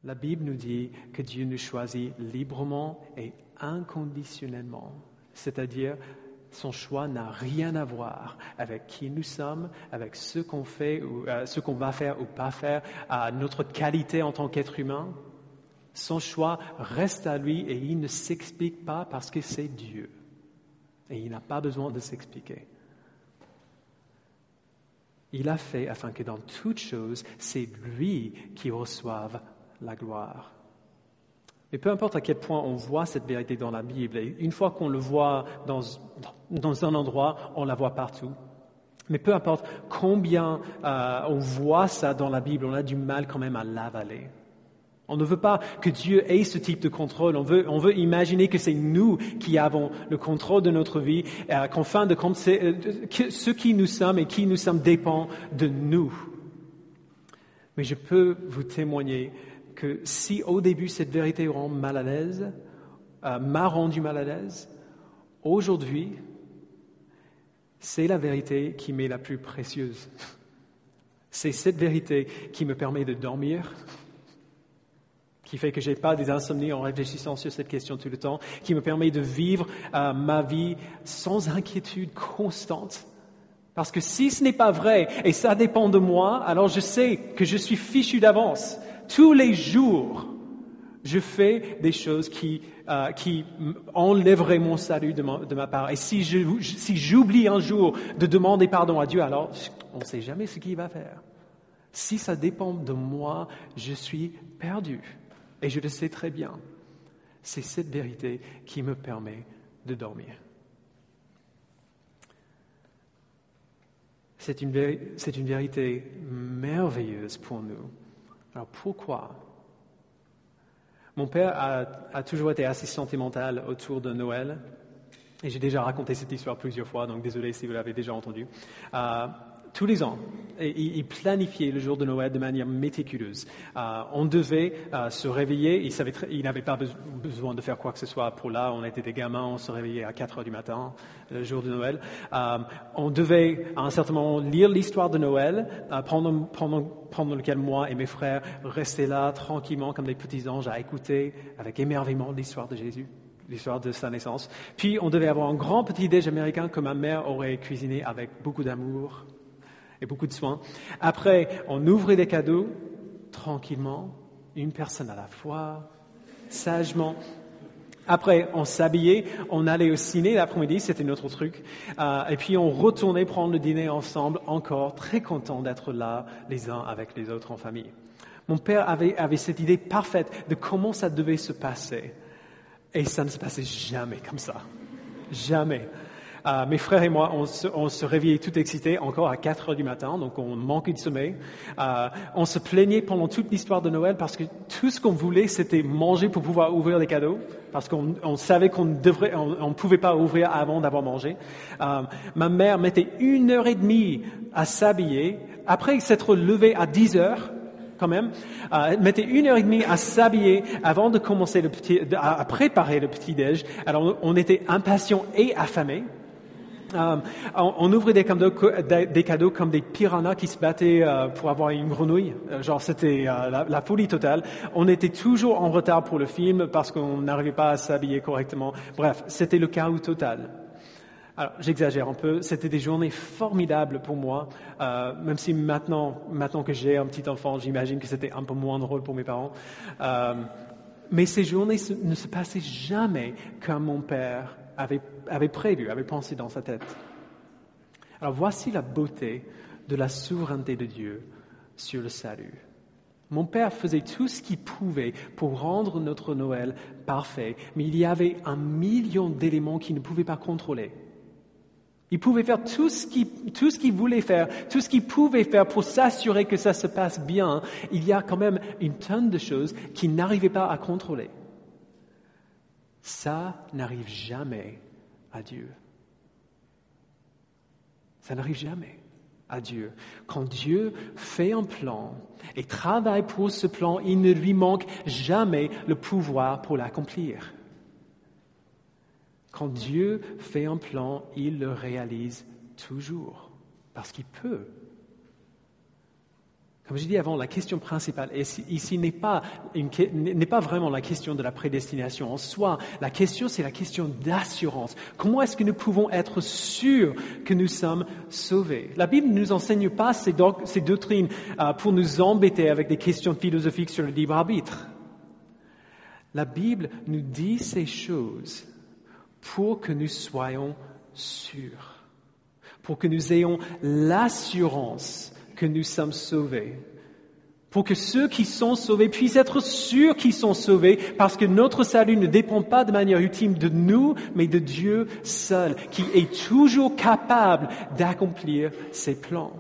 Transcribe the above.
La Bible nous dit que Dieu nous choisit librement et inconditionnellement, c'est-à-dire son choix n'a rien à voir avec qui nous sommes, avec ce qu'on fait ou ce qu'on va faire ou pas faire, à notre qualité en tant qu'être humain. Son choix reste à lui et il ne s'explique pas parce que c'est Dieu. Et il n'a pas besoin de s'expliquer. Il a fait afin que dans toutes choses, c'est lui qui reçoive la gloire. Mais peu importe à quel point on voit cette vérité dans la Bible, et une fois qu'on le voit dans un endroit, on la voit partout. Mais peu importe combien on voit ça dans la Bible, on a du mal quand même à l'avaler. On ne veut pas que Dieu ait ce type de contrôle. On veut imaginer que c'est nous qui avons le contrôle de notre vie, qu'en fin de compte, ce qui nous sommes et qui nous sommes dépend de nous. Mais je peux vous témoigner que si au début cette vérité m'a rendu mal à l'aise, aujourd'hui, c'est la vérité qui m'est la plus précieuse. C'est cette vérité qui me permet de dormir, qui fait que je n'ai pas des insomnies en réfléchissant sur cette question tout le temps, qui me permet de vivre ma vie sans inquiétude constante. Parce que si ce n'est pas vrai et ça dépend de moi, alors je sais que je suis fichu d'avance. Tous les jours, je fais des choses qui enlèveraient mon salut de ma part. Et si j'oublie un jour de demander pardon à Dieu, alors on ne sait jamais ce qu'il va faire. Si ça dépend de moi, je suis perdu. Et je le sais très bien. C'est cette vérité qui me permet de dormir. C'est une vérité merveilleuse pour nous. Alors pourquoi? Mon père a toujours été assez sentimental autour de Noël. Et j'ai déjà raconté cette histoire plusieurs fois, donc désolé si vous l'avez déjà entendue. Tous les ans, il planifiait le jour de Noël de manière méticuleuse. On devait se réveiller, il n'avait pas besoin de faire quoi que ce soit pour là, on était des gamins, on se réveillait à 4 heures du matin, le jour de Noël. On devait à un certain moment lire l'histoire de Noël, pendant lequel moi et mes frères restaient là tranquillement comme des petits anges à écouter avec émerveillement l'histoire de Jésus, l'histoire de sa naissance. Puis on devait avoir un grand petit-déj américain que ma mère aurait cuisiné avec beaucoup d'amour et beaucoup de soin. Après, on ouvrait des cadeaux tranquillement, une personne à la fois, sagement. Après, on s'habillait, on allait au ciné l'après-midi, c'était notre truc. Et puis on retournait prendre le dîner ensemble, encore très content d'être là les uns avec les autres en famille. Mon père avait cette idée parfaite de comment ça devait se passer. Et ça ne se passait jamais comme ça. Jamais. Mes frères et moi, on se réveillait tout excités, encore à 4 heures du matin, donc on manquait de sommeil. On se plaignait pendant toute l'histoire de Noël parce que tout ce qu'on voulait, c'était manger pour pouvoir ouvrir des cadeaux, parce qu'on savait qu'on ne pouvait pas ouvrir avant d'avoir mangé. Ma mère mettait 1h30 à s'habiller, après s'être levée à 10 heures, quand même, mettait 1h30 à s'habiller avant de commencer à préparer le petit-déj. Alors, on était impatients et affamés. On ouvrait des cadeaux comme des piranhas qui se battaient pour avoir une grenouille. Genre, c'était la folie totale. On était toujours en retard pour le film parce qu'on n'arrivait pas à s'habiller correctement. Bref, c'était le chaos total. Alors, j'exagère un peu. C'était des journées formidables pour moi, même si maintenant que j'ai un petit enfant, j'imagine que c'était un peu moins drôle pour mes parents. Mais ces journées ne se passaient jamais comme mon père avait prévu, avait pensé dans sa tête. Alors voici la beauté de la souveraineté de Dieu sur le salut. Mon père faisait tout ce qu'il pouvait pour rendre notre Noël parfait, mais il y avait 1 million d'éléments qu'il ne pouvait pas contrôler. Il pouvait faire tout ce qu'il voulait faire, tout ce qu'il pouvait faire pour s'assurer que ça se passe bien. Il y a quand même une tonne de choses qu'il n'arrivait pas à contrôler. Ça n'arrive jamais à Dieu. Ça n'arrive jamais à Dieu. Quand Dieu fait un plan et travaille pour ce plan, il ne lui manque jamais le pouvoir pour l'accomplir. Quand Dieu fait un plan, il le réalise toujours, parce qu'il peut. Comme je dis avant, la question principale ici n'est pas vraiment la question de la prédestination en soi. La question, c'est la question d'assurance. Comment est-ce que nous pouvons être sûrs que nous sommes sauvés? La Bible ne nous enseigne pas ces doctrines pour nous embêter avec des questions philosophiques sur le libre arbitre. La Bible nous dit ces choses pour que nous soyons sûrs, pour que nous ayons l'assurance que nous sommes sauvés, pour que ceux qui sont sauvés puissent être sûrs qu'ils sont sauvés, parce que notre salut ne dépend pas de manière ultime de nous, mais de Dieu seul, qui est toujours capable d'accomplir ses plans.